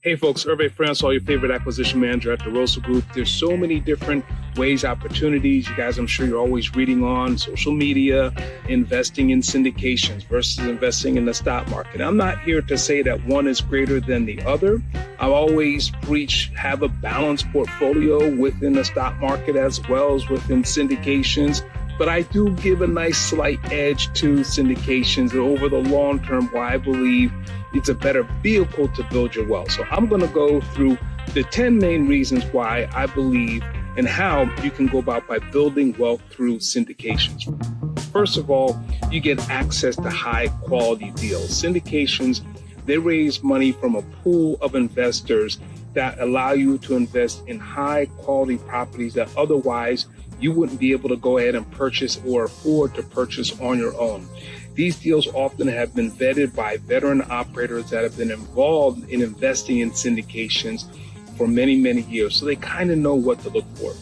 Hey folks, Hervé Francois, your favorite acquisition manager at DeRosa Group. There's so many different ways, opportunities. You guys, I'm sure you're always reading on social media, investing in syndications versus investing in the stock market. I'm not here to say that one is greater than the other. I always preach, have a balanced portfolio within the stock market as well as within syndications. But I do give a nice slight edge to syndications over the long term, why I believe it's a better vehicle to build your wealth. So I'm going to go through the 10 main reasons why I believe and how you can go about by building wealth through syndications. First of all, you get access to high quality deals. Syndications, they raise money from a pool of investors that allow you to invest in high quality properties that otherwise you wouldn't be able to go ahead and purchase or afford to purchase on your own. These deals often have been vetted by veteran operators that have been involved in investing in syndications for many, many years. So they kind of know what to look for.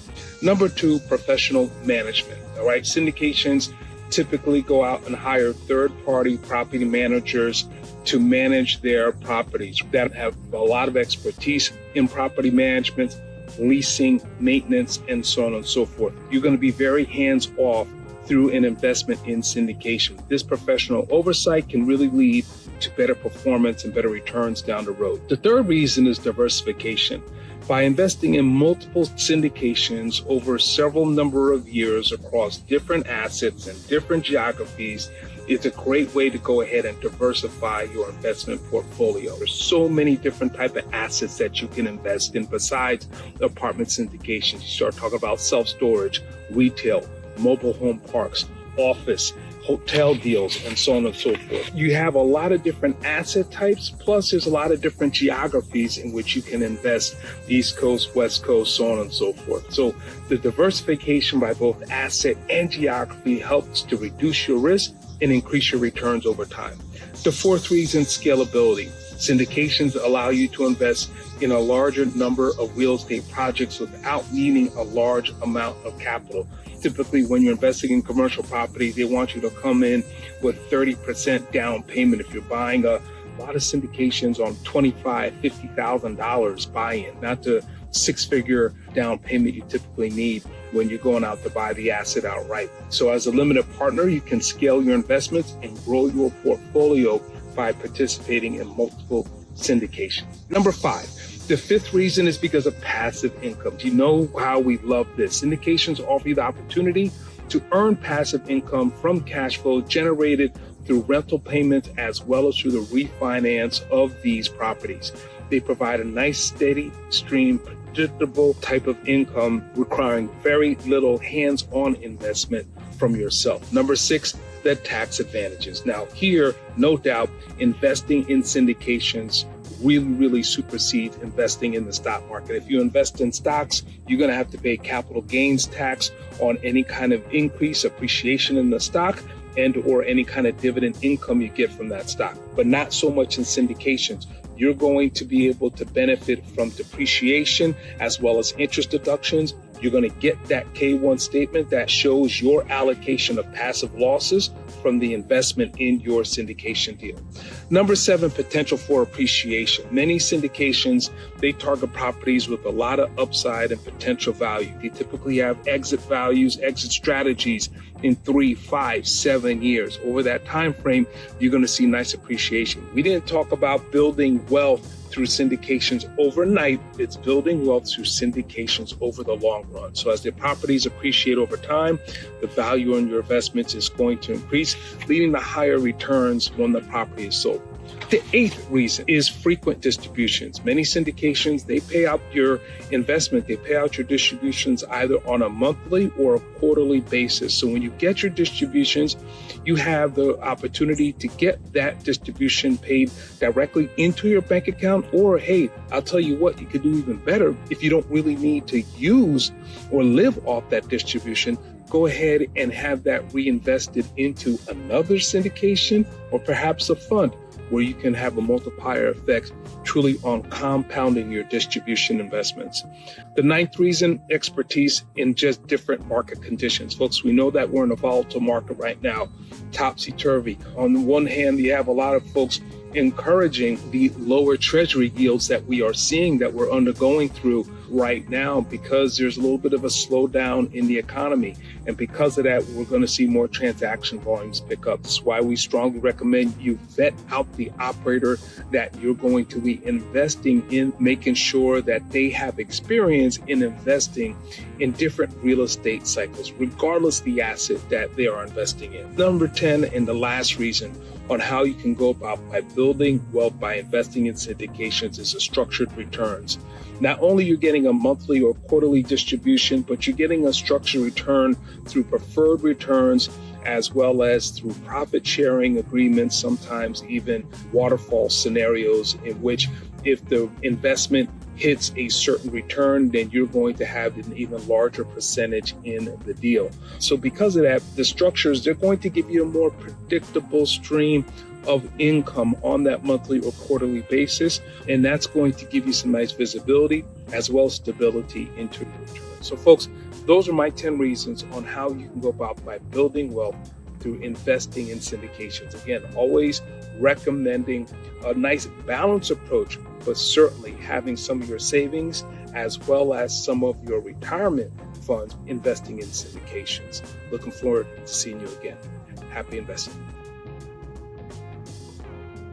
Number two, professional management. All right. Syndications typically go out and hire third-party property managers to manage their properties that have a lot of expertise in property management, leasing, maintenance, and so on and so forth. You're going to be very hands-off through an investment in syndication. This professional oversight can really lead to better performance and better returns down the road. The third reason is diversification. By investing in multiple syndications over several number of years across different assets and different geographies, it's a great way to go ahead and diversify your investment portfolio. There's so many different type of assets that you can invest in besides apartment syndications. You start talking about self-storage, retail, mobile home parks, office, hotel deals, and so on and so forth. You have a lot of different asset types, plus there's a lot of different geographies in which you can invest, East Coast, West Coast, so on and so forth. So the diversification by both asset and geography helps to reduce your risk and increase your returns over time. The fourth reason, scalability. Syndications allow you to invest in a larger number of real estate projects without needing a large amount of capital. Typically, when you're investing in commercial property, they want you to come in with 30% down payment. If you're buying a lot of syndications on $25,000, $50,000 buy-in, not the six-figure down payment you typically need when you're going out to buy the asset outright. So as a limited partner, you can scale your investments and grow your portfolio by participating in multiple syndications. Number 5, the fifth reason is because of passive income. You know how we love this. Syndications offer you the opportunity to earn passive income from cash flow generated through rental payments as well as through the refinance of these properties. They provide a nice steady stream, predictable type of income requiring very little hands-on investment from yourself. Number 6, the tax advantages. Now here, no doubt, investing in syndications really supersedes investing in the stock market. If you invest in stocks, you're going to have to pay capital gains tax on any kind of increase, appreciation in the stock, and or any kind of dividend income you get from that stock, but not so much in syndications. You're going to be able to benefit from depreciation as well as interest deductions. You're going to get that K1 statement that shows your allocation of passive losses from the investment in your syndication deal. Number 7, potential for appreciation. Many syndications, they target properties with a lot of upside and potential value. They typically have exit values, exit strategies in 3, 5, 7 years. Over that time frame, you're going to see nice appreciation. We didn't talk about building wealth through syndications overnight. It's building wealth through syndications over the long run. So as the properties appreciate over time, the value on your investments is going to increase, leading to higher returns when the property is sold. The 8th reason is frequent distributions. Many syndications, they pay out your investment, they pay out your distributions either on a monthly or a quarterly basis. So when you get your distributions, you have the opportunity to get that distribution paid directly into your bank account. Or, hey, I'll tell you what, you could do even better. If you don't really need to use or live off that distribution, go ahead and have that reinvested into another syndication or perhaps a fund where you can have a multiplier effect truly on compounding your distribution investments. The 9th reason, expertise in just different market conditions. Folks, we know that we're in a volatile market right now, topsy-turvy. On the one hand, you have a lot of folks encouraging the lower treasury yields that we are seeing, that we're undergoing through right now, because there's a little bit of a slowdown in the economy. And because of that, we're going to see more transaction volumes pick up. That's why we strongly recommend you vet out the operator that you're going to be investing in, making sure that they have experience in investing in different real estate cycles, regardless of the asset that they are investing in. Number 10, and the last reason on how you can go about by building wealth by investing in syndications, is a structured returns. Not only you're getting a monthly or quarterly distribution, but you're getting a structured return through preferred returns, as well as through profit sharing agreements, sometimes even waterfall scenarios in which if the investment hits a certain return, then you're going to have an even larger percentage in the deal. So because of that, the structures, they're going to give you a more predictable stream of income on that monthly or quarterly basis. And that's going to give you some nice visibility as well as stability into your return. So folks, those are my 10 reasons on how you can go about by building wealth through investing in syndications. Again, always recommending a nice balanced approach, but certainly having some of your savings as well as some of your retirement funds investing in syndications. Looking forward to seeing you again. Happy investing.